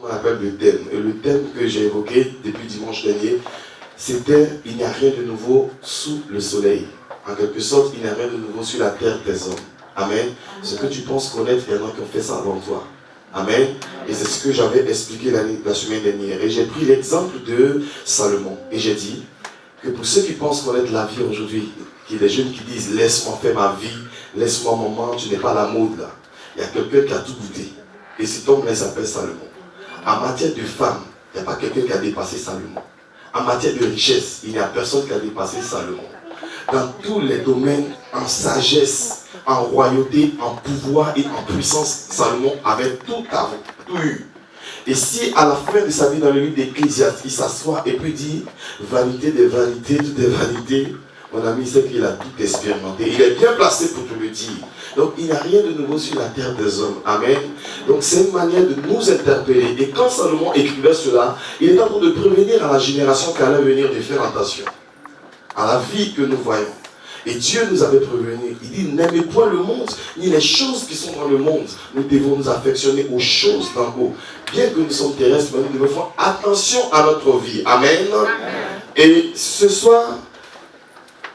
qu'on appelle le thème. Et le thème que j'ai évoqué depuis dimanche dernier, c'était « Il n'y a rien de nouveau sous le soleil ». En quelque sorte, il n'y a rien de nouveau sur la terre des hommes. Amen. Ce que tu penses connaître, il y en a qui ont fait ça avant toi. Amen. Et c'est ce que j'avais expliqué la semaine dernière. Et j'ai pris l'exemple de Salomon. Et j'ai dit que pour ceux qui pensent connaître la vie aujourd'hui, qu'il y a des jeunes qui disent « Laisse-moi faire ma vie, laisse-moi mon moment, tu n'es pas à la mode là ». Il y a quelqu'un qui a tout goûté. Et cet homme-là, il s'appelle Salomon. En matière de femme, il n'y a pas quelqu'un qui a dépassé Salomon. En matière de richesse, il n'y a personne qui a dépassé Salomon. Dans tous les domaines, en sagesse, en royauté, en pouvoir et en puissance, Salomon avait tout eu. Et si à la fin de sa vie dans le livre d'Ecclésiaste, il s'assoit et puis dit « Vanité des vanités, toutes des vanités », mon ami sait qu'il a tout expérimenté. Il est bien placé pour te le dire. Donc il n'y a rien de nouveau sur la terre des hommes. Amen. Donc c'est une manière de nous interpeller. Et quand Salomon écrivait cela, il est en train de prévenir à la génération qui allait venir de faire attention à la vie que nous voyons. Et Dieu nous avait prévenu. Il dit, n'aimez point le monde, ni les choses qui sont dans le monde. Nous devons nous affectionner aux choses d'en haut. Bien que nous sommes terrestres, mais nous devons faire attention à notre vie. Amen. Et ce soir,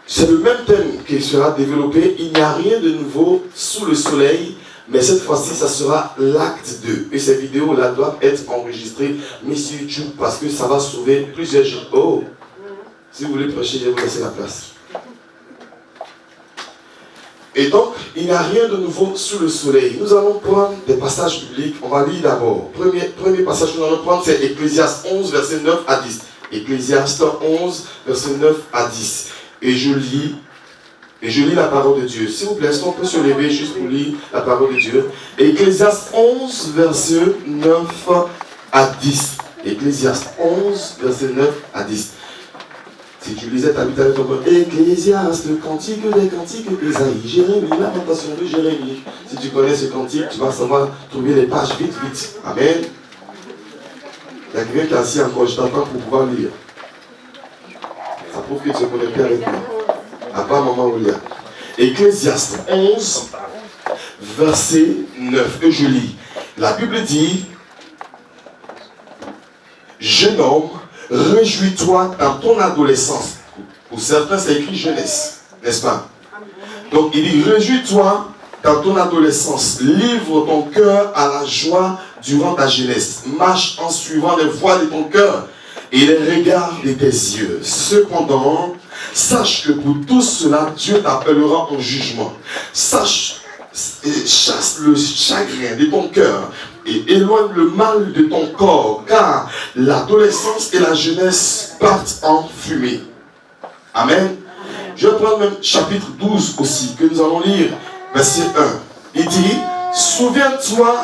c'est le même thème qui sera développé. Il n'y a rien de nouveau sous le soleil. Mais cette fois-ci, ça sera l'acte 2. Et ces vidéos-là doivent être enregistrées, mis sur YouTube, parce que ça va sauver plusieurs gens. Oh! Si vous voulez prêcher, je vais vous laisser la place. Et donc, il n'y a rien de nouveau sous le soleil. Nous allons prendre des passages bibliques. On va lire d'abord. Premier passage que nous allons prendre, c'est Ecclésiaste 11, verset 9 à 10. Ecclésiaste 11, verset 9 à 10. Et je lis la parole de Dieu. S'il vous plaît, est-ce qu'on peut se lever juste pour lire la parole de Dieu? Ecclésiaste 11, verset 9 à 10. Ecclésiaste 11, verset 9 à 10. Si tu lisais ta Bible avec ton père, Ecclésiaste, le cantique des cantiques, Ésaïe, Jérémie, lamentation de Jérémie. Si tu connais ce cantique, tu vas savoir trouver les pages vite. Amen. Il y a quelqu'un qui est assis encore, je t'entends pour pouvoir lire. Ça prouve que tu es connecté avec moi. À part maman William. Ecclésiaste 11, verset 9. Et je lis. La Bible dit, jeune homme, réjouis-toi dans ton adolescence. Pour certains, c'est écrit jeunesse, n'est-ce pas? Donc, il dit, réjouis-toi dans ton adolescence. Livre ton cœur à la joie durant ta jeunesse. Marche en suivant les voies de ton cœur et les regards de tes yeux. Cependant, sache que pour tout cela, Dieu t'appellera en jugement. Chasse le chagrin de ton cœur et éloigne le mal de ton corps, car l'adolescence et la jeunesse partent en fumée. Amen. Je vais prendre même chapitre 12 aussi, que nous allons lire, verset 1. Il dit, souviens-toi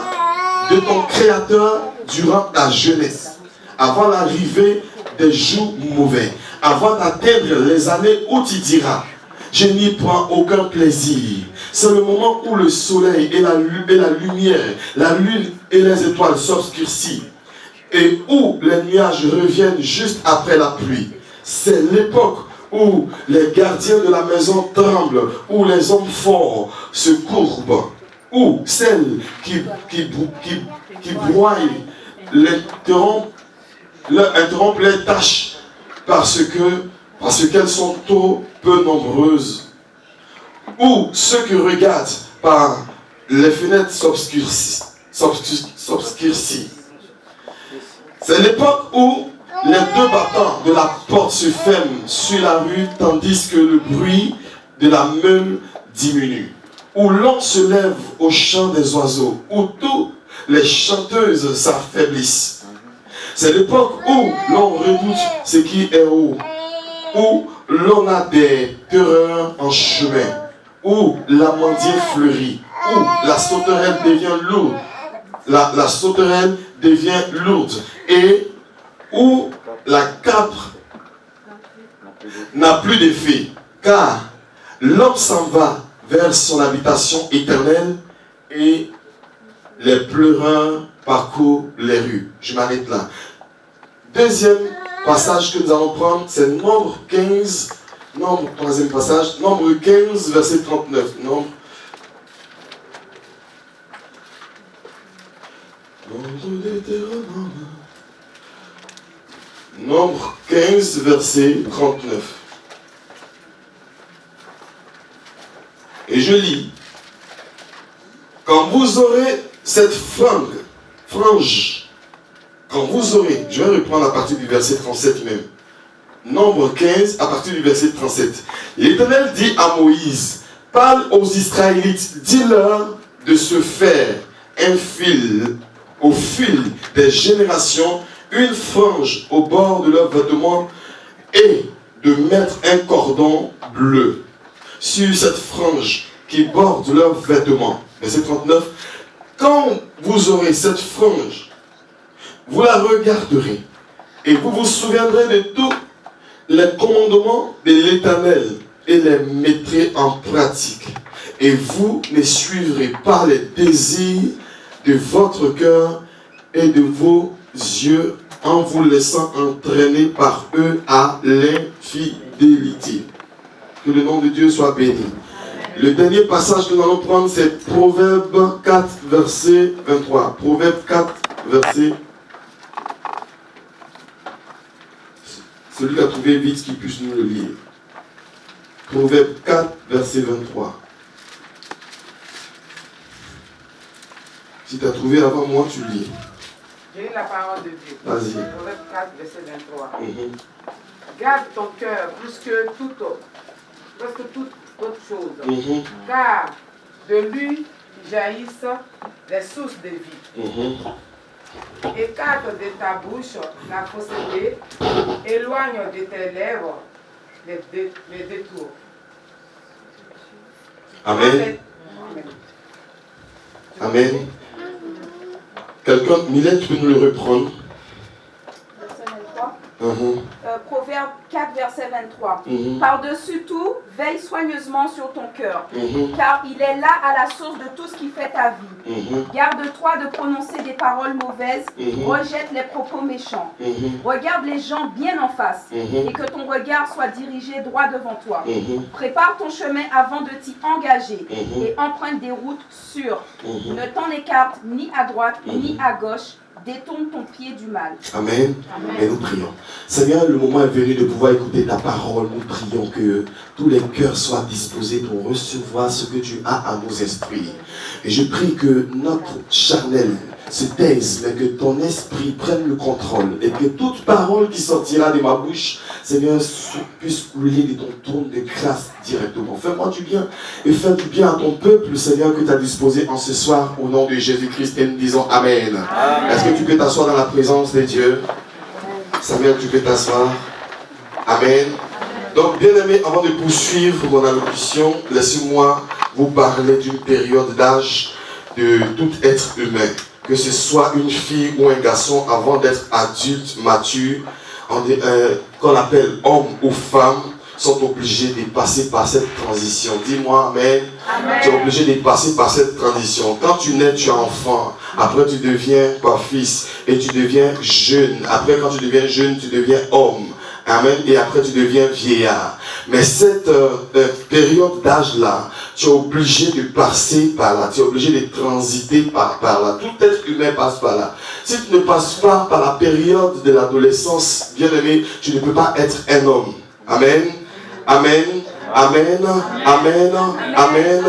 de ton Créateur durant ta jeunesse, avant l'arrivée des jours mauvais, avant d'atteindre les années où tu diras, je n'y prends aucun plaisir. C'est le moment où le soleil et la lumière, la lune et les étoiles s'obscurcissent et où les nuages reviennent juste après la pluie. C'est l'époque où les gardiens de la maison tremblent, où les hommes forts se courbent, où celles qui broient interrompent les tâches parce qu'elles sont trop peu nombreuses, où ceux qui regardent par les fenêtres s'obscurcissent. C'est l'époque où les deux battants de la porte se ferment sur la rue tandis que le bruit de la meule diminue, où l'on se lève au chant des oiseaux, où toutes les chanteuses s'affaiblissent. C'est l'époque où l'on redoute ce qui est haut, où l'on a des terreurs en chemin, où l'amandier fleurit, où la sauterelle devient lourde, la sauterelle devient lourde, et où la capre n'a plus d'effet, car l'homme s'en va vers son habitation éternelle et les pleureurs parcourent les rues. Je m'arrête là. Deuxième passage que nous allons prendre, c'est Nombre 15, troisième passage, Nombre 15, verset 39. Nombre 15, verset 39. Et je lis. Quand vous aurez cette frange, quand vous aurez, je vais reprendre à partir du verset 37 même. Nombre 15, à partir du verset 37. L'Éternel dit à Moïse, parle aux Israélites, dis-leur de se faire un fil, au fil des générations, une frange au bord de leurs vêtements et de mettre un cordon bleu sur cette frange qui borde leurs vêtements. Verset 39. Quand vous aurez cette frange, vous la regarderez et vous vous souviendrez de tous les commandements de l'Éternel et les mettrez en pratique. Et vous ne suivrez pas les désirs de votre cœur et de vos yeux en vous laissant entraîner par eux à l'infidélité. Que le nom de Dieu soit béni. Le dernier passage que nous allons prendre, c'est Proverbe 4, verset 23. Proverbe 4, verset... Celui qui a trouvé vite, qui puisse nous le lire. Proverbe 4, verset 23. Si tu as trouvé avant moi, tu lis. J'ai lu la parole de Dieu. Vas-y. Proverbe 4, verset 23. Garde ton cœur plus que toute autre chose. Car de lui jaillissent les sources de vie. Écarte de ta bouche la fausseté, éloigne de tes lèvres les détours. Amen. Amen. Quelqu'un, Mylène, tu peux nous le reprendre? Verset 23. Proverbe 4, verset 23. Par-dessus tout, veille soigneusement sur ton cœur, car il est là à la source de tout ce qui fait ta vie. Garde-toi de prononcer des paroles mauvaises, rejette les propos méchants. Regarde les gens bien en face, et que ton regard soit dirigé droit devant toi. Prépare ton chemin avant de t'y engager, et emprunte des routes sûres. Ne t'en écarte ni à droite, ni à gauche. Détourne ton pied du mal. Amen. Amen. Et nous prions. Seigneur, le moment est venu de pouvoir écouter ta parole. Nous prions que tous les cœurs soient disposés pour recevoir ce que tu as à nous instruire. Et je prie que notre charnel se taise, mais que ton esprit prenne le contrôle et que toute parole qui sortira de ma bouche, Seigneur, puisse couler de ton trône de grâce directement. Fais-moi du bien et fais du bien à ton peuple, Seigneur, que tu as disposé en ce soir au nom de Jésus-Christ et nous disons Amen. Amen. Est-ce que tu peux t'asseoir dans la présence de Dieu? Samuel, tu peux t'asseoir. Amen. Donc, bien aimé, avant de poursuivre mon allocution, laissez-moi vous parler d'une période d'âge de tout être humain. Que ce soit une fille ou un garçon, avant d'être adulte, mature, qu'on appelle homme ou femme, sont obligés de passer par cette transition. Dis-moi, amen. Tu es obligé de passer par cette transition. Quand tu nais, tu es enfant. Après, tu deviens fils et tu deviens jeune. Après, quand tu deviens jeune, tu deviens homme. Amen. Et après, tu deviens vieillard. Mais cette période d'âge-là, tu es obligé de passer par là. Tu es obligé de transiter par là. Tout être humain passe par là. Si tu ne passes pas par la période de l'adolescence, bien aimé, tu ne peux pas être un homme. Amen. Amen. Amen. Amen. Amen.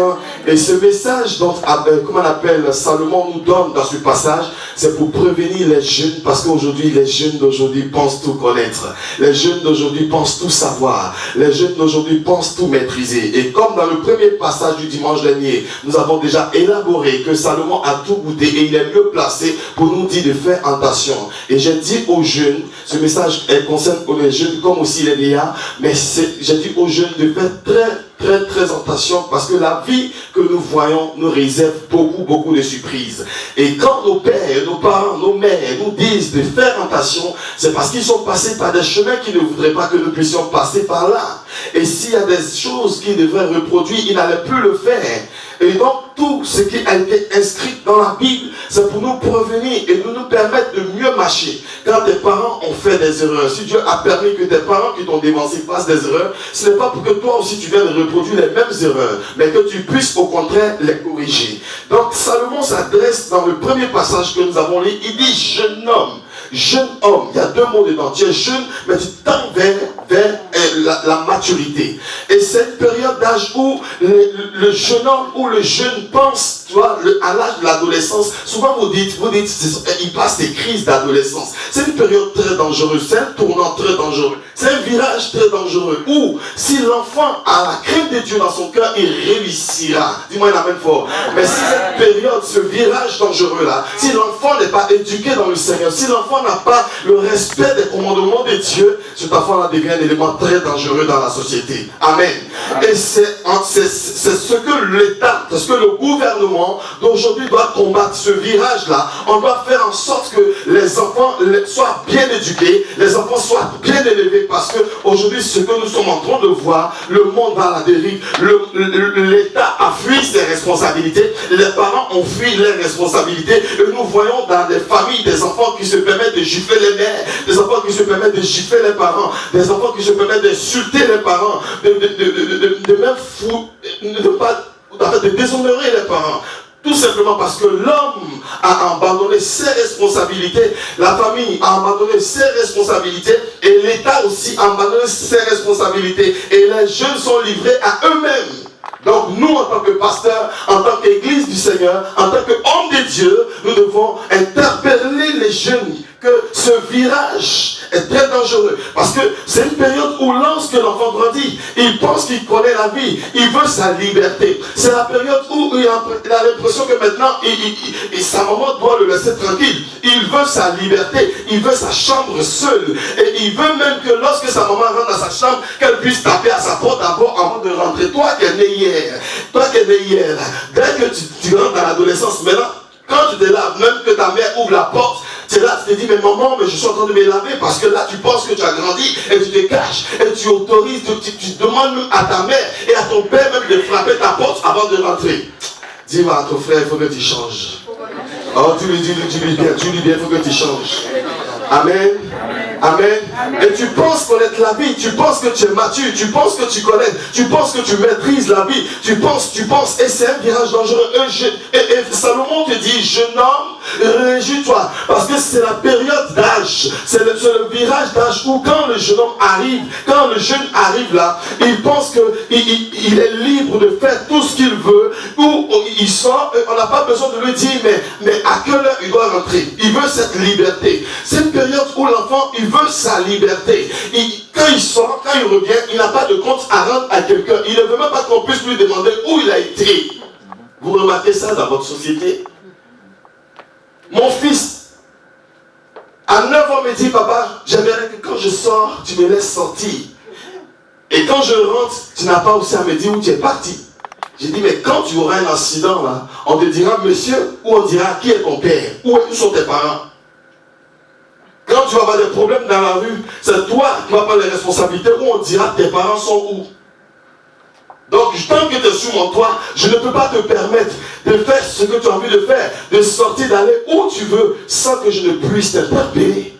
Et ce message dont Salomon nous donne dans ce passage, c'est pour prévenir les jeunes, parce qu'aujourd'hui, les jeunes d'aujourd'hui pensent tout connaître. Les jeunes d'aujourd'hui pensent tout savoir. Les jeunes d'aujourd'hui pensent tout maîtriser. Et comme dans le premier passage du dimanche dernier, nous avons déjà élaboré que Salomon a tout goûté et il est mieux placé pour nous dire de faire attention. Et j'ai dit aux jeunes, ce message concerne les jeunes comme aussi les vieillards, mais j'ai dit aux jeunes de faire très attention, parce que la vie que nous voyons nous réserve beaucoup de surprises. Et quand nos pères, nos parents, nos mères nous disent de faire attention, c'est parce qu'ils sont passés par des chemins qui ne voudraient pas que nous puissions passer par là. Et s'il y a des choses qu'ils devraient reproduire, ils n'allaient plus le faire. Et donc, tout ce qui a été inscrit dans la Bible, c'est pour nous prévenir et nous permettre de mieux marcher. Quand tes parents ont fait des erreurs, si Dieu a permis que tes parents qui t'ont dévancé fassent des erreurs, ce n'est pas pour que toi aussi tu viennes reproduire les mêmes erreurs, mais que tu puisses au contraire les corriger. Donc, Salomon s'adresse dans le premier passage que nous avons lu, il dit jeune homme. Jeune homme, il y a deux mots dedans. Tu es jeune, mais tu tends vers la maturité. Et c'est une période d'âge où le jeune homme ou le jeune pense, tu vois, à l'âge de l'adolescence. Souvent vous dites, il passe des crises d'adolescence. C'est une période très dangereuse, c'est un tournant très dangereux. C'est un virage très dangereux où, si l'enfant a la crainte de Dieu dans son cœur, il réussira. Dis-moi la même fois. Mais si cette période, ce virage dangereux-là, si l'enfant n'est pas éduqué dans le Seigneur, si l'enfant n'a pas le respect des commandements de Dieu, cet enfant-là devient un élément très dangereux dans la société. Amen. Et c'est ce que l'État, c'est ce que le gouvernement d'aujourd'hui doit combattre, ce virage-là. On doit faire en sorte que les enfants soient bien éduqués, les enfants soient bien élevés, parce que aujourd'hui, ce que nous sommes en train de voir, le monde va à la dérive. L'État a fui ses responsabilités, les parents ont fui leurs responsabilités, et nous voyons dans des familles des enfants qui se permettent de gifler les mères, des enfants qui se permettent de gifler les parents, des enfants qui se permettent d'insulter les parents, de même fou, de déshonorer les parents. Tout simplement parce que l'homme a abandonné ses responsabilités, la famille a abandonné ses responsabilités, et l'État aussi a abandonné ses responsabilités. Et les jeunes sont livrés à eux-mêmes. Donc nous, en tant que pasteurs, en tant qu'Église du Seigneur, en tant qu'hommes de Dieu, nous devons interpeller les jeunes que ce virage est très dangereux. Parce que c'est une période où lorsque l'enfant grandit, il pense qu'il connaît la vie, il veut sa liberté. C'est la période où il a l'impression que maintenant, sa maman doit le laisser tranquille. Il veut sa liberté, il veut sa chambre seule. Et il veut même que lorsque sa maman rentre dans sa chambre, qu'elle puisse taper à sa porte d'abord avant de rentrer. Toi qui es né hier, dès que tu rentres dans l'adolescence, maintenant, quand tu te laves, même que ta mère ouvre la porte, c'est là que tu te dis, mais maman, mais je suis en train de me laver, parce que là tu penses que tu as grandi et tu te caches et tu autorises, tu demandes même à ta mère et à ton père même de frapper ta porte avant de rentrer. Dis-moi à ton frère, il faut que tu changes. Oh, tu lui dis bien, il faut que tu changes. Amen. Amen. Et tu penses connaître la vie, tu penses que tu es mature, tu penses que tu connais, tu penses que tu maîtrises la vie, tu penses, et c'est un virage dangereux. Et Salomon te dit, jeune homme, réjouis-toi, parce que c'est la période d'âge, c'est le virage d'âge où quand le jeune homme arrive, quand le jeune arrive là, il pense qu'il est libre de faire tout ce qu'il veut, où il sort, on n'a pas besoin de lui dire, mais à quelle heure il doit rentrer. Il veut cette liberté. C'est une période où l'enfant, il veut sa liberté. Quand il sort, quand il revient, il n'a pas de compte à rendre à quelqu'un. Il ne veut même pas qu'on puisse lui demander où il a été. Vous remarquez ça dans votre société? Mon fils, à 9 ans, me dit, papa, j'aimerais que quand je sors, tu me laisses sortir. Et quand je rentre, tu n'as pas aussi à me dire où tu es parti. J'ai dit, mais quand tu auras un accident là, on te dira monsieur, ou on dira qui est ton père, où sont tes parents. Quand tu vas avoir des problèmes dans la rue, c'est toi qui vas prendre les responsabilités, où on dira tes parents sont où. Donc, tant que tu es sous mon toit, je ne peux pas te permettre de faire ce que tu as envie de faire, de sortir, d'aller où tu veux, sans que je ne puisse t'interpeller.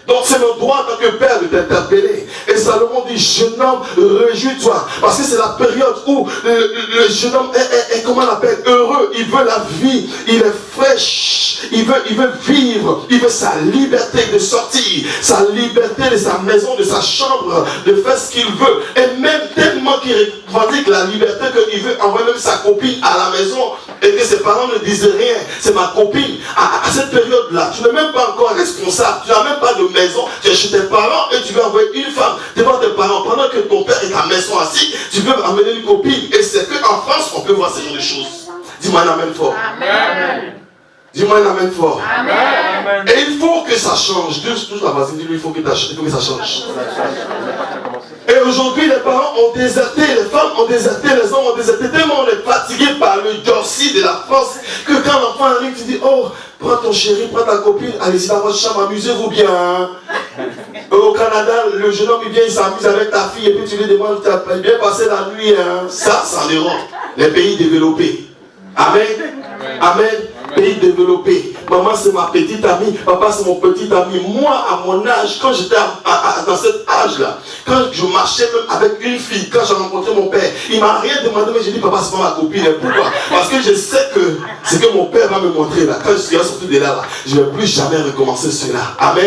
Donc c'est mon droit en tant que père de t'interpeller. Et Salomon dit, jeune homme, réjouis-toi. Parce que c'est la période où le jeune homme est comment on l'appelle, heureux. Il veut la vie, il est fraîche, il veut vivre, il veut sa liberté de sortir, sa liberté de sa maison, de sa chambre, de faire ce qu'il veut. Et même tellement qu'il revendique la liberté qu'il veut envoyer même sa copine à la maison et que ses parents ne disent rien. C'est ma copine. À cette période-là, tu n'es même pas encore responsable, tu n'as même pas de maison, tu es chez tes parents et tu veux envoyer une femme devant tes parents pendant que ton père est à la maison assis, tu veux amener une copine. Et c'est qu'en France on peut voir ce genre de choses. Dis-moi un amen fort. Amen. Dis-moi un amen fort. Amen. Et il faut que ça change. Touche la voisine, dis-lui, il faut que ça change. Et aujourd'hui, les parents ont déserté, les femmes ont déserté, les hommes ont déserté. Tellement on est fatigué par le dorsi de la France que quand l'enfant arrive, tu dis, oh, prends ton chéri, prends ta copine, allez-y dans votre chambre, amusez-vous bien. Hein. Au Canada, le jeune homme il vient, il s'amuse avec ta fille et puis tu lui demandes, tu as bien passé la nuit. Hein. Ça dérange. Les pays développés. Amen. Amen. Pays développés. Maman, c'est ma petite amie. Papa, c'est mon petit ami. Moi, à mon âge, quand j'étais dans cet âge-là, quand je marchais même avec une fille, quand j'ai rencontré mon père, il m'a rien demandé, mais j'ai dit, papa, c'est pas ma copine. Pourquoi? Parce que je sais que ce que mon père va me montrer là, quand je serai sorti de là, je ne vais plus jamais recommencer cela. Amen.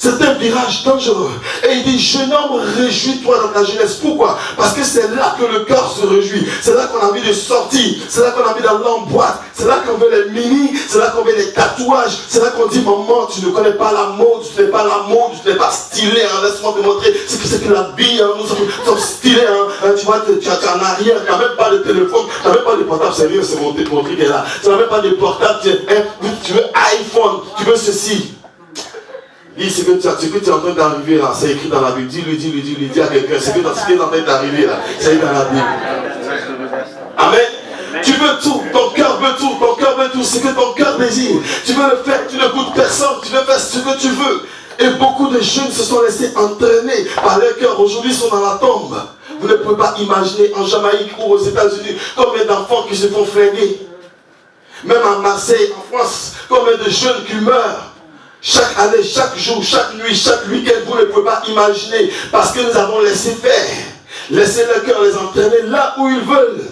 C'est un virage dangereux. Et il dit, jeune homme, réjouis-toi dans ta jeunesse. Pourquoi? Parce que c'est là que le cœur se réjouit. C'est là qu'on a envie de sortir. C'est là qu'on a envie d'aller en boîte. C'est là qu'on veut les mini. C'est là qu'on veut les tatouages. C'est là qu'on dit, maman, tu ne connais pas la mode. Tu n'es pas la mode. Tu n'es pas stylé. Hein. Laisse-moi te montrer ce que c'est que la vie. Hein. Nous sommes stylés. Hein. Tu vois, tu as en arrière. Tu n'as même pas de téléphone. Tu n'as même pas de portable. Sérieux, c'est mon truc est là. Tu n'as même pas de portable. Tu veux iPhone. Tu veux ceci. Ce que tu es en train d'arriver là, c'est écrit dans la Bible. Dis à quelqu'un, ce qui est en train d'arriver là, c'est dans la Bible. Amen. Tu veux tout, ton cœur veut tout, ce que ton cœur désire. Tu veux le faire, tu ne coûtes personne, tu veux faire ce que tu veux. Et beaucoup de jeunes se sont laissés entraîner par leur cœur. Aujourd'hui, ils sont dans la tombe. Vous ne pouvez pas imaginer en Jamaïque ou aux États-Unis combien d'enfants qui se font flinguer. Même à Marseille, en France, combien de jeunes qui meurent. Chaque année, chaque jour, chaque nuit, chaque week-end, vous ne pouvez pas imaginer. Parce que nous avons laissé faire. Laissé le cœur les entraîner là où ils veulent.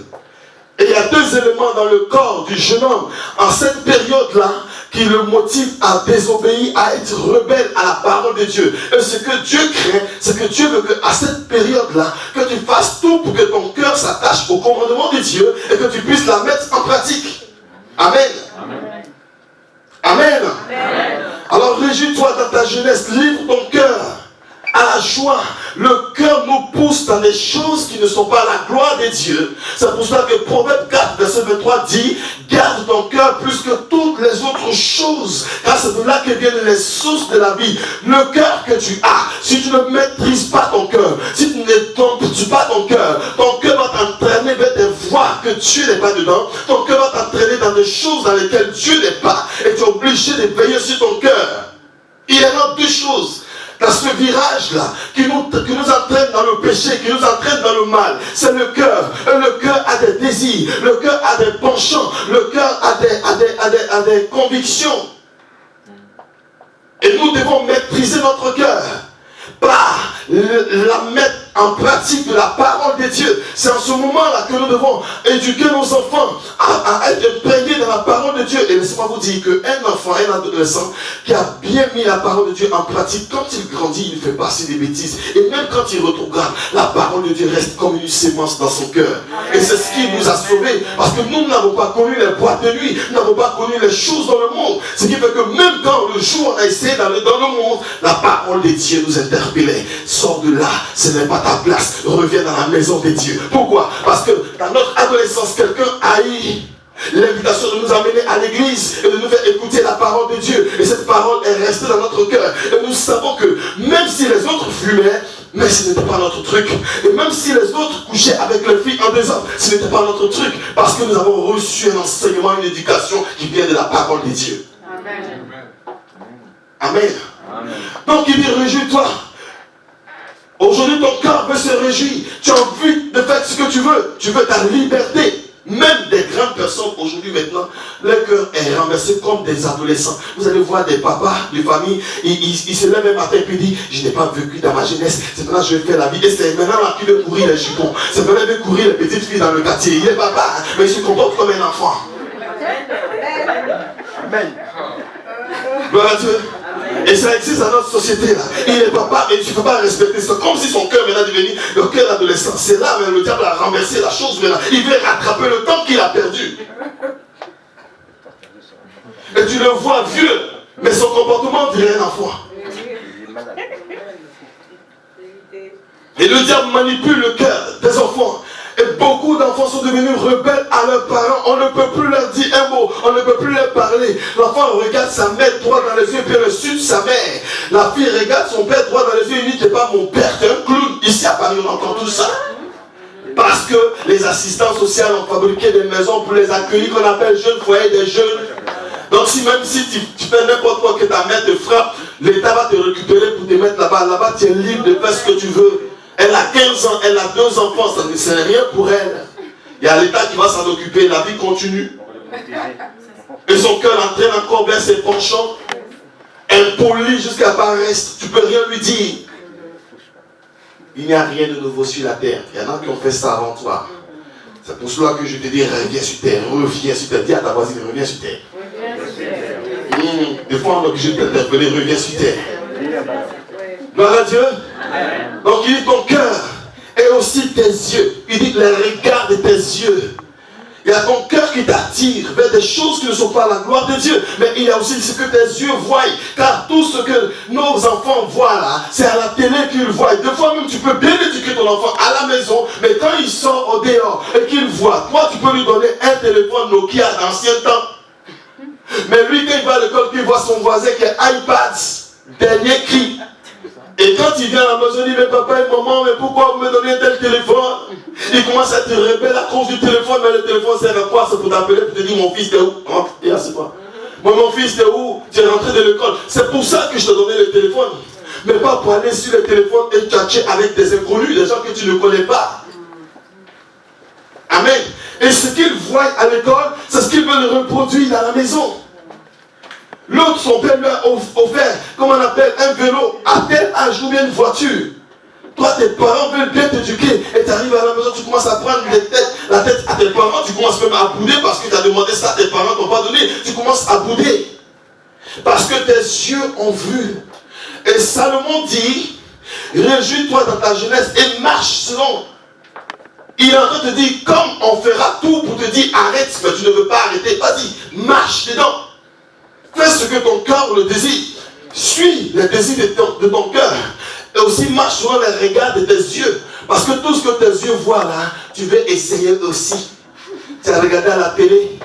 Et il y a deux éléments dans le corps du jeune homme. En cette période-là, qui le motive à désobéir, à être rebelle à la parole de Dieu. Et ce que Dieu craint, c'est que Dieu veut qu'à cette période-là, que tu fasses tout pour que ton cœur s'attache au commandement de Dieu et que tu puisses la mettre en pratique. Amen. Amen. Amen. Amen. Alors réjouis-toi dans ta jeunesse, livre ton cœur à la joie. Le cœur nous pousse dans des choses qui ne sont pas la gloire de Dieu. C'est pour cela que Proverbe 4, verset 23 dit, garde ton cœur plus que toutes les autres choses, car c'est de là que viennent les sources de la vie. Le cœur que tu as, si tu ne maîtrises pas ton cœur, si tu ne domptes pas ton cœur va t'entraîner vers des voies que Dieu n'est pas dedans. Ton cœur va t'entraîner dans des choses dans lesquelles Dieu n'est pas, et tu es obligé de veiller sur ton cœur. Il y a deux choses. Dans ce virage-là, qui nous entraîne dans le péché, qui nous entraîne dans le mal, c'est le cœur. Le cœur a des désirs, le cœur a des penchants, le cœur a des convictions. Et nous devons maîtriser notre cœur par la mettre en pratique de la parole de Dieu. C'est en ce moment-là que nous devons éduquer nos enfants à être imprégnés dans la parole de Dieu. Et laissez-moi vous dire qu'un enfant, un adolescent qui a bien mis la parole de Dieu en pratique, quand il grandit, il fait passer des bêtises. Et même quand il retrograde, la parole de Dieu reste comme une sémence dans son cœur. Et c'est ce qui nous a sauvés. Parce que nous n'avons pas connu les boîtes de nuit, nous n'avons pas connu les choses dans le monde. Ce qui fait que même quand le jour on a essayé dans le monde, la parole de Dieu nous interpellait. Sors de là, ce n'est pas ta place, reviens dans la maison de Dieu. Pourquoi? Parce que dans notre adolescence, quelqu'un a eu l'invitation de nous amener à l'église et de nous faire écouter la parole de Dieu. Et cette parole est restée dans notre cœur. Et nous savons que même si les autres fumaient, mais ce n'était pas notre truc. Et même si les autres couchaient avec les filles en désordre, ce n'était pas notre truc. Parce que nous avons reçu un enseignement, une éducation qui vient de la parole de Dieu. Amen. Amen. Amen. Donc il dit, réjouis-toi. Aujourd'hui, ton cœur veut se réjouir. Tu as envie de faire ce que tu veux. Tu veux ta liberté. Même des grandes personnes, aujourd'hui, maintenant, leur cœur est renversé comme des adolescents. Vous allez voir des papas de famille, ils se lèvent un matin et puis disent, je n'ai pas vécu dans ma jeunesse, c'est maintenant que je vais faire la vie. Et c'est maintenant là qu'il veut courir les jupons. C'est maintenant qu'il veut courir les petites filles dans le quartier. Il est papa, mais il se comporte comme un enfant. Amen. Gloire à Dieu. Et ça existe dans notre société là. Il est papa, mais tu ne peux pas respecter ça. Comme si son cœur maintenant devenu le cœur d'adolescent. C'est là où le diable a renversé la chose maintenant. Il veut rattraper le temps qu'il a perdu. Et tu le vois vieux, mais son comportement dirait un enfant. Et le diable manipule le cœur des enfants. Et beaucoup d'enfants sont devenus rebelles à leurs parents. On ne peut plus leur dire un mot. On ne peut plus leur parler. L'enfant regarde sa mère droit dans les yeux et puis elle suit sa mère. La fille regarde son père droit dans les yeux et dit, t'es pas mon père, t'es un clown. Ici à Paris, on entend tout ça. Parce que les assistants sociaux ont fabriqué des maisons pour les accueillir qu'on appelle jeunes foyers des jeunes. Donc même si tu fais n'importe quoi que ta mère te frappe, l'État va te récupérer pour te mettre là-bas. Là-bas, tu es libre de faire ce que tu veux. Elle a 15 ans, elle a 2 enfants, ça ne sert rien pour elle. Il y a l'État qui va s'en occuper, la vie continue. Et son cœur entraîne encore vers ses penchants. Impoli jusqu'à paresse, tu ne peux rien lui dire. Il n'y a rien de nouveau sur la terre. Il y en a qui ont fait ça avant toi. C'est pour cela que je te dis, reviens sur terre, reviens sur terre. Dis à ta voisine, reviens sur terre. Des fois, on est obligé de t'interpeller, reviens sur terre. Gloire à Dieu. Donc, il dit ton cœur et aussi tes yeux. Il dit les regards de tes yeux. Il y a ton cœur qui t'attire vers des choses qui ne sont pas la gloire de Dieu. Mais il y a aussi ce que tes yeux voient. Car tout ce que nos enfants voient là, c'est à la télé qu'ils voient. Des fois même, tu peux bien éduquer ton enfant à la maison. Mais quand il sort au dehors et qu'il voit, toi, tu peux lui donner un téléphone Nokia d'ancien temps. Mais lui, quand il va à l'école, qu'il voit son voisin qui a iPad, dernier cri. Et quand il vient à la maison, il dit, mais papa et maman, mais pourquoi vous me donnez un tel téléphone? Il commence à te rebelle à cause du téléphone, mais le téléphone sert à quoi? C'est pour t'appeler, pour te dire, mon fils, t'es où? Et là, c'est quoi? Moi, mon fils, t'es où? Tu es rentré de l'école. C'est pour ça que je te donnais le téléphone. Mais pas pour aller sur le téléphone et tchatcher avec des inconnus, des gens que tu ne connais pas. Amen. Et ce qu'ils voient à l'école, c'est ce qu'ils veulent reproduire à la maison. L'autre, son père lui a offert, comment on appelle, un vélo à tel âge ou bien une voiture. Toi, tes parents veulent bien t'éduquer et tu arrives à la maison, tu commences à prendre la tête à tes parents, tu commences même à bouder parce que tu as demandé ça, tes parents ne t'ont pas donné. Tu commences à bouder parce que tes yeux ont vu. Et Salomon dit, réjouis-toi dans ta jeunesse et marche selon. Il est en train de te dire, comme on fera tout pour te dire arrête, mais tu ne veux pas arrêter, vas-y, marche dedans. Fais ce que ton cœur le désire. Suis les désirs de ton cœur. Et aussi marche sur les regards de tes yeux. Parce que tout ce que tes yeux voient là, tu veux essayer aussi. Tu as regardé à la télé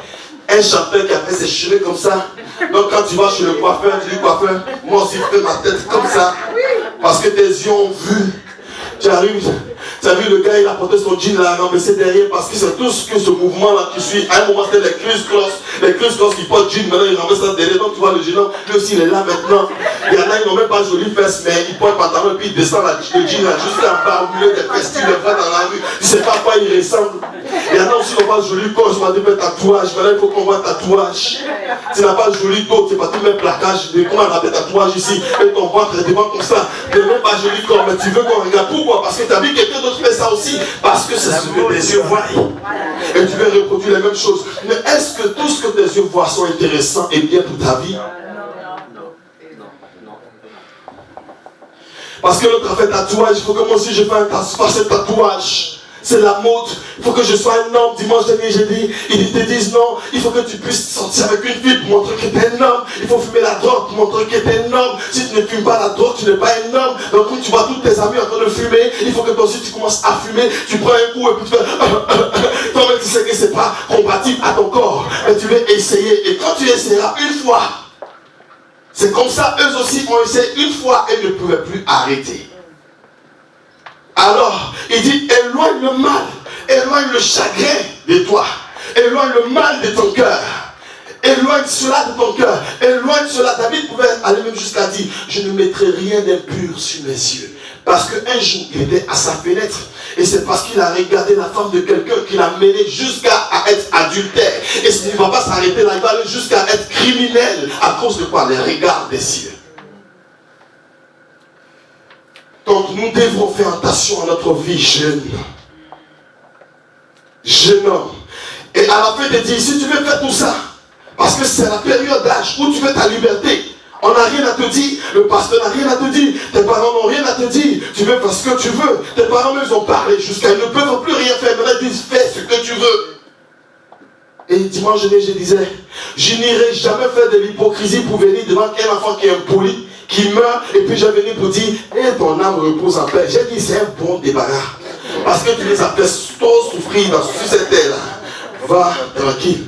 un chanteur qui a fait ses cheveux comme ça. Donc quand tu vas chez le coiffeur, tu dis coiffeur, moi aussi je fais ma tête comme ça. Parce que tes yeux ont vu. Tu arrives, tu as vu le gars, il a porté son jean là, ramassé derrière parce que c'est tout ce que ce mouvement là qui suit. À un moment c'était les criss-cross qui portent jean, maintenant il ramasse ça derrière. Donc tu vois le jean, lui aussi il est là maintenant. Il y en a, ils n'ont même pas joli fesses, mais ils portent pantalon et puis ils descendent le jean là, juste en bas au milieu des fesses, tu les vois dans la rue. Tu ne sais pas à quoi ils ressemblent. Il y en a aussi qui n'ont pas joli corps, je m'en dis tatouage, maintenant il faut qu'on voit tatouage. Tu n'as pas joli dos, tu n'es pas tout le même plaquage, comment on appelle tatouage ici, et ton ventre est devant comme ça. Tu n'es même pas joli corps, mais tu veux qu'on regarde. Pourquoi? Parce que tu as vu quelqu'un d'autre fait ça aussi. Parce que c'est ce que tes yeux voient. Et tu veux reproduire les mêmes choses. Mais est-ce que tout ce que tes yeux voient sont intéressants et bien pour ta vie? Parce que l'autre a fait tatouage, il faut que moi aussi je fasse un tatouage. C'est la mode. Il faut que je sois un homme. Dimanche dernier, j'ai dit, ils te disent non. Il faut que tu puisses sortir avec une fille pour montrer que tu es un homme. Il faut fumer la drogue pour montrer que tu es un homme. Si tu ne fumes pas la drogue, tu n'es pas un homme. Donc, quand tu vois tous tes amis en train de fumer, il faut que toi aussi tu commences à fumer. Tu prends un coup et puis tu fais. Toi-même, tu sais que ce n'est pas compatible à ton corps. Mais tu veux essayer. Et quand tu essaieras une fois, c'est comme ça, eux aussi ont essayé une fois et ne pouvaient plus arrêter. Alors, il dit, éloigne le mal, éloigne le chagrin de toi, éloigne le mal de ton cœur, éloigne cela de ton cœur, éloigne cela. David pouvait aller même jusqu'à dire, je ne mettrai rien d'impur sur mes yeux. Parce qu'un jour, il était à sa fenêtre, et c'est parce qu'il a regardé la femme de quelqu'un qu'il a mené jusqu'à être adultère. Et il ne va pas s'arrêter là, il va aller jusqu'à être criminel. À cause de quoi? Les regards des cieux. Donc nous devrons faire attention à notre vie jeune homme. Et à la fin de dire, si tu veux faire tout ça, parce que c'est la période d'âge où tu veux ta liberté, on n'a rien à te dire, le pasteur n'a rien à te dire, tes parents n'ont rien à te dire, tu veux faire ce que tu veux, tes parents ils ont parlé jusqu'à ils ne peuvent plus rien faire, maintenant ils disent fais ce que tu veux. Et dimanche dernier je disais, je n'irai jamais faire de l'hypocrisie pour venir devant un enfant qui est impoli, qui meurt, et puis je vais venir pour dire, et ton âme repose en paix. J'ai dit, c'est un bon débarras. Parce que tu les as fait trop souffrir sur cette terre-là. Va tranquille.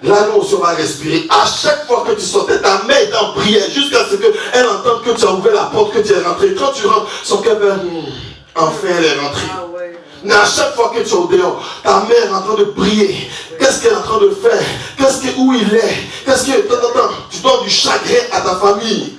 Là, nous aussi, on va respirer. À chaque fois que tu sortais, ta main est en prière, jusqu'à ce qu'elle entende que tu as ouvert la porte, que tu es rentré. Quand tu rentres, son cœur va, enfin, elle est rentrée. Mais à chaque fois que tu es au dehors, ta mère est en train de prier. Qu'est-ce qu'elle est en train de faire? Où il est? Tu donnes du chagrin à ta famille.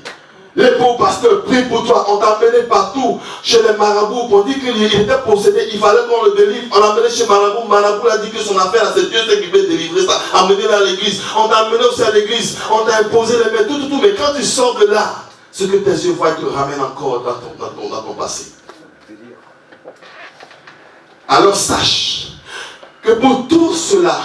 Les pauvres pasteurs prient pour toi. On t'a amené partout chez les marabouts. On dit qu'il était possédé. Il fallait qu'on le délivre. On l'a amené chez Marabout. Marabout a dit que son affaire, c'est Dieu qui peut délivrer ça. Amenez-le à l'église. On t'a amené aussi à l'église. On t'a imposé les mains. Tout. Mais quand tu sors de là, ce que tes yeux voient te ramène encore dans ton passé. Alors sache que pour tout cela,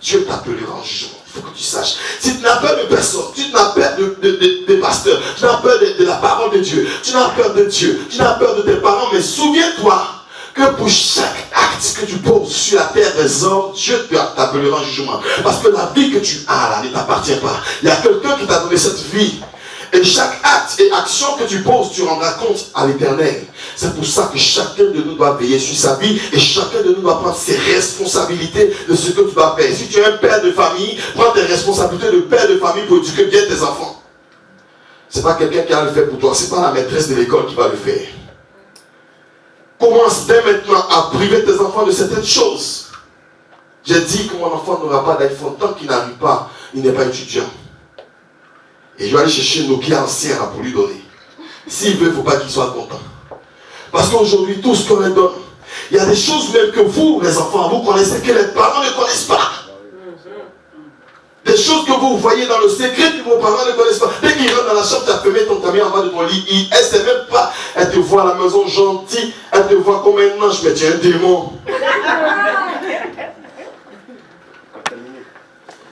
Dieu t'appellera en jugement. Il faut que tu saches. Si tu n'as peur de personne, si tu n'as peur de pasteurs, tu n'as peur de la parole de Dieu, tu n'as peur de Dieu, tu n'as peur de tes parents, mais souviens-toi que pour chaque acte que tu poses sur la terre des hommes, Dieu t'appellera en jugement. Parce que la vie que tu as là ne t'appartient pas. Il y a quelqu'un qui t'a donné cette vie. Et chaque acte et action que tu poses, tu rendras compte à l'Éternel. C'est pour ça que chacun de nous doit veiller sur sa vie et chacun de nous doit prendre ses responsabilités de ce que tu dois faire. Si tu es un père de famille, prends tes responsabilités de père de famille pour éduquer bien tes enfants. Ce n'est pas quelqu'un qui va le faire pour toi, ce n'est pas la maîtresse de l'école qui va le faire. Commence dès maintenant à priver tes enfants de certaines choses. J'ai dit que mon enfant n'aura pas d'iPhone tant qu'il n'arrive pas, il n'est pas étudiant. Et je vais aller chercher Nokia ancien là pour lui donner. S'il veut, il ne faut pas qu'il soit content. Parce qu'aujourd'hui, tout ce qu'on leur donne, il y a des choses même que vous, les enfants, vous connaissez que les parents ne connaissent pas. Des choses que vous voyez dans le secret que vos parents ne connaissent pas. Dès qu'ils rentrent dans la chambre, tu as fermé ton camion en bas de ton lit. Elle ne sait même pas. Elle te voit à la maison gentille. Elle te voit comme un ange, mais tu es un démon.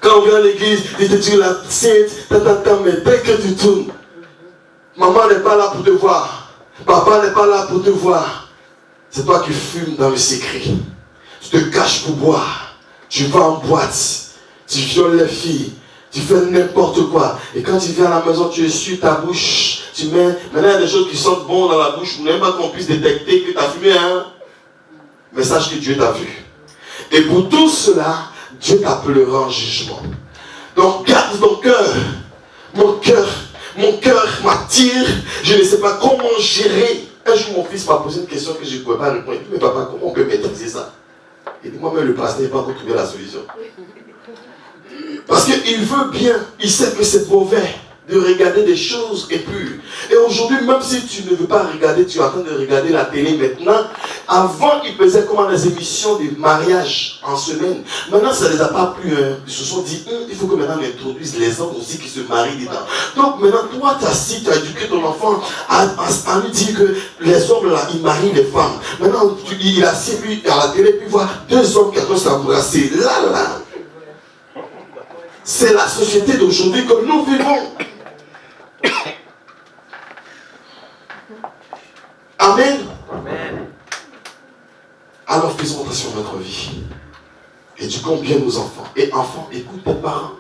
Quand on vient à l'église, il te dit la sainte, mais dès que tu tournes, maman n'est pas là pour te voir, papa n'est pas là pour te voir. C'est toi qui fumes dans le secret. Tu te caches pour boire, tu vas en boîte, tu violes les filles, tu fais n'importe quoi. Et quand tu viens à la maison, tu essuies ta bouche, tu mets. Maintenant, il y a des choses qui sentent bon dans la bouche, même pas qu'on puisse détecter que tu as fumé un. Mais sache que Dieu t'a vu. Et pour tout cela, Dieu t'appellera en jugement. Donc garde ton cœur. Mon cœur m'attire. Je ne sais pas comment gérer. Un jour, mon fils m'a posé une question que je ne pouvais pas répondre. Il dit, mais papa, comment on peut maîtriser ça? Il dit, moi-même, le pasteur n'a pas encore trouvé la solution. Parce qu'il veut bien. Il sait que c'est mauvais de regarder des choses impures. Et aujourd'hui, même si tu ne veux pas regarder, tu es en train de regarder la télé maintenant. Avant, ils faisaient comment des émissions de mariage en semaine. Maintenant, ça ne les a pas plu. Ils se sont dit, il faut que maintenant on introduise les hommes aussi qui se marient dedans. Donc maintenant, toi, tu as assis, tu as éduqué ton enfant à lui dire que les hommes là, ils marient les femmes. Maintenant, il a assis lui à la télé, puis voir deux hommes qui vont s'embrasser. Là. C'est la société d'aujourd'hui que nous vivons. Amen. Amen. Alors faisons attention à notre vie. Éduquons bien nos enfants. Et enfants, écoute tes parents.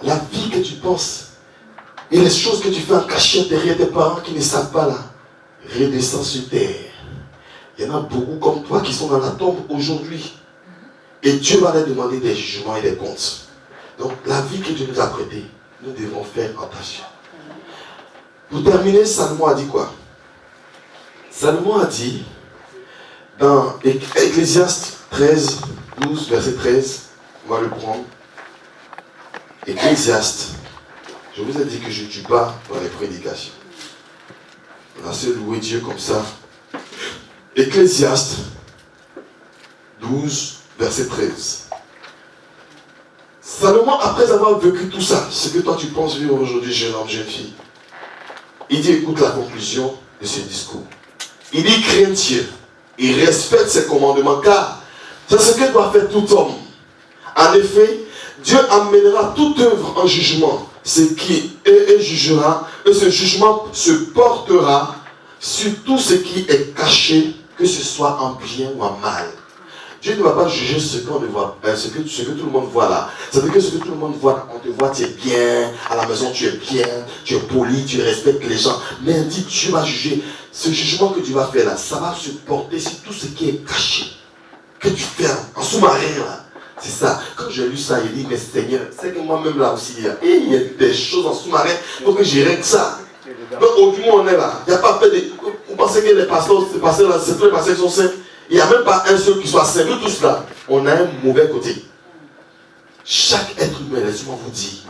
La vie que tu penses et les choses que tu fais en cachette derrière tes parents qui ne savent pas là, redescends sur terre. Il y en a beaucoup comme toi qui sont dans la tombe aujourd'hui. Et Dieu va leur demander des jugements et des comptes. Donc la vie que Dieu nous a prêtée, nous devons faire attention. Pour terminer, Salomon a dit quoi? Salomon a dit dans Ecclésiaste 13, 12, verset 13, on va le prendre. Ecclésiaste, je vous ai dit que je ne tue pas dans les prédications. On a su louer Dieu comme ça. Ecclésiaste 12, verset 13. Salomon, après avoir vécu tout ça, ce que toi tu penses vivre aujourd'hui, jeune homme, jeune fille, il dit, écoute la conclusion de ce discours. Il dit, crains Dieu, il respecte ses commandements, car c'est ce que doit faire tout homme. En effet, Dieu amènera toute œuvre en jugement, ce qui et jugera, et ce jugement se portera sur tout ce qui est caché, que ce soit en bien ou en mal. Dieu ne va pas juger ce qu'on ne voit, ce que tout le monde voit là. C'est-à-dire que ce que tout le monde voit, on te voit, tu es bien, à la maison tu es bien, tu es poli, tu respectes les gens. Mais il dit, Dieu va juger. Ce jugement que tu vas faire là, ça va se porter sur tout ce qui est caché. Que tu fais en sous-marin là. C'est ça. Quand j'ai lu ça, il dit, mais Seigneur, c'est que moi-même là aussi, il y a des choses en sous-marin, il faut que je règle ça. Donc au du monde on est là. Il n'y a pas fait de... Vous pensez que les pasteurs, c'est tous les pasteurs qui sont saints? Il n'y a même pas un seul qui soit saint. Nous tous là, on a un mauvais côté. Chaque être humain, laissez-moi vous dire,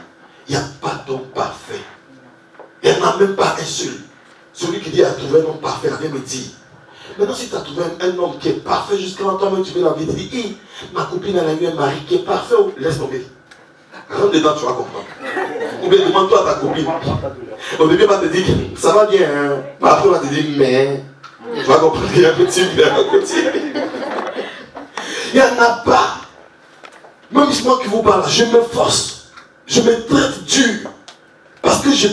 il n'y a pas d'homme parfait. Il y a n'y en a même pas un seul. Celui qui dit a trouvé un homme parfait, viens me dire. Maintenant, si tu as trouvé un homme qui est parfait jusqu'à toi-même, tu veux la vie, tu dis, ma copine elle a eu un mari qui est parfait, laisse tomber. Rentre dedans, tu vas comprendre. Ou bien demande-toi à ta copine. Au début, elle va te dire, ça va bien, hein. Mais après, elle va te dire, mais. Tu vas comprendre qu'il y a un petit peu à côté. Il n'y en a pas. Même moi qui vous parle, je me force. Je me traite dur. Parce que je